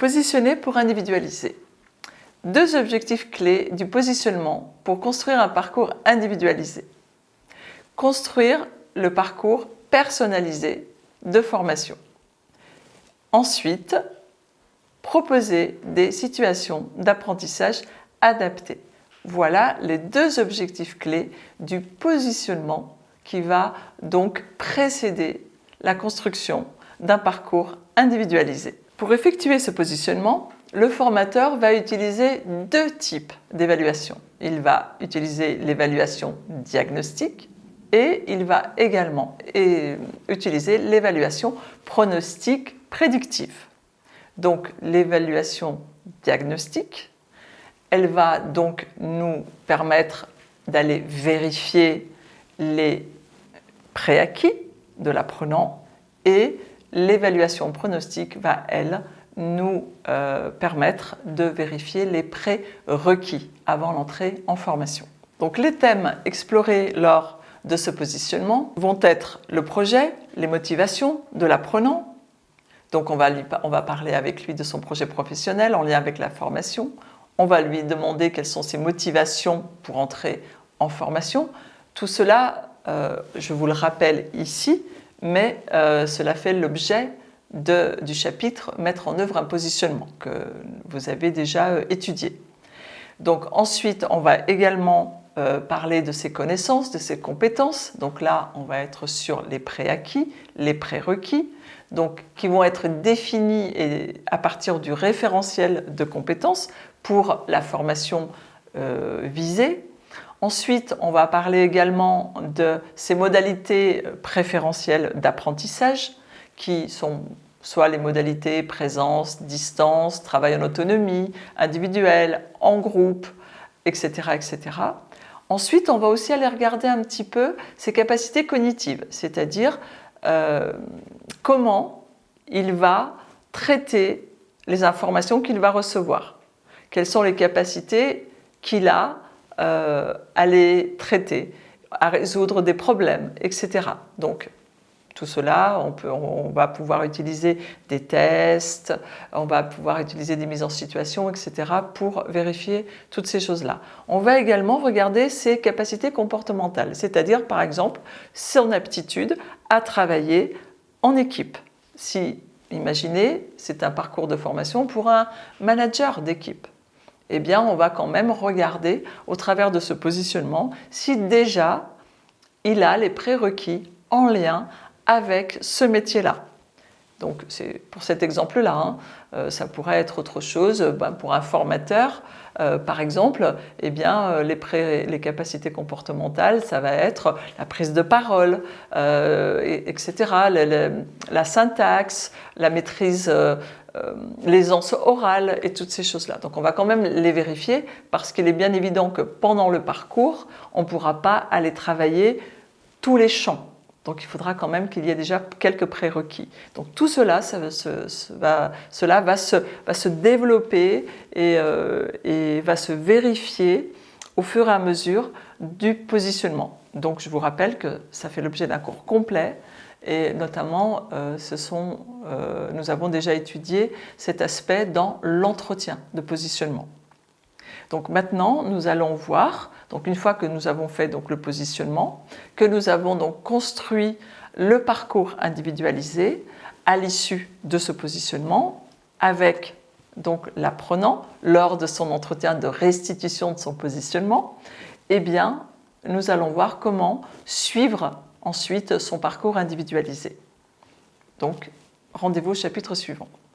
Positionner pour individualiser. Deux objectifs clés du positionnement pour construire un parcours individualisé. Construire le parcours personnalisé de formation. Ensuite, proposer des situations d'apprentissage adaptées. Voilà les deux objectifs clés du positionnement qui va donc précéder la construction d'un parcours individualisé. Pour effectuer ce positionnement, le formateur va utiliser deux types d'évaluation. Il va utiliser l'évaluation diagnostique et il va également utiliser l'évaluation pronostic prédictive. Donc l'évaluation diagnostique, elle va donc nous permettre d'aller vérifier les préacquis de l'apprenant et l'évaluation pronostique va, elle, nous permettre de vérifier les prérequis avant l'entrée en formation. Donc les thèmes explorés lors de ce positionnement vont être le projet, les motivations de l'apprenant. Donc on va parler avec lui de son projet professionnel en lien avec la formation. On va lui demander quelles sont ses motivations pour entrer en formation. Tout cela, je vous le rappelle ici, mais cela fait l'objet du chapitre « Mettre en œuvre un positionnement » que vous avez déjà étudié. Donc ensuite, on va également parler de ses connaissances, de ses compétences. Donc là, on va être sur les préacquis, les prérequis, donc qui vont être définis à partir du référentiel de compétences pour la formation visée. Ensuite, on va parler également de ces modalités préférentielles d'apprentissage qui sont soit les modalités présence, distance, travail en autonomie, individuel, en groupe, etc., etc. Ensuite, on va aussi aller regarder un petit peu ses capacités cognitives, c'est-à-dire comment il va traiter les informations qu'il va recevoir. Quelles sont les capacités qu'il a à les traiter, à résoudre des problèmes, etc. Donc, tout cela, on va pouvoir utiliser des tests, on va pouvoir utiliser des mises en situation, etc. pour vérifier toutes ces choses-là. On va également regarder ses capacités comportementales, c'est-à-dire, par exemple, son aptitude à travailler en équipe. Si, imaginez, c'est un parcours de formation pour un manager d'équipe. Eh bien, on va quand même regarder, au travers de ce positionnement, si déjà il a les prérequis en lien avec ce métier-là. Donc, c'est pour cet exemple-là, ça pourrait être autre chose. Pour un formateur, par exemple, eh bien, les capacités comportementales, ça va être la prise de parole, etc., la syntaxe, la maîtrise, l'aisance orale et toutes ces choses-là. Donc, on va quand même les vérifier parce qu'il est bien évident que pendant le parcours, on ne pourra pas aller travailler tous les champs. Donc il faudra quand même qu'il y ait déjà quelques prérequis. Donc tout cela, va se développer et va se vérifier au fur et à mesure du positionnement. Donc je vous rappelle que ça fait l'objet d'un cours complet et notamment nous avons déjà étudié cet aspect dans l'entretien de positionnement. Donc maintenant, nous allons voir, donc une fois que nous avons fait donc le positionnement, que nous avons donc construit le parcours individualisé à l'issue de ce positionnement avec donc l'apprenant lors de son entretien de restitution de son positionnement, eh bien, nous allons voir comment suivre ensuite son parcours individualisé. Donc, rendez-vous au chapitre suivant.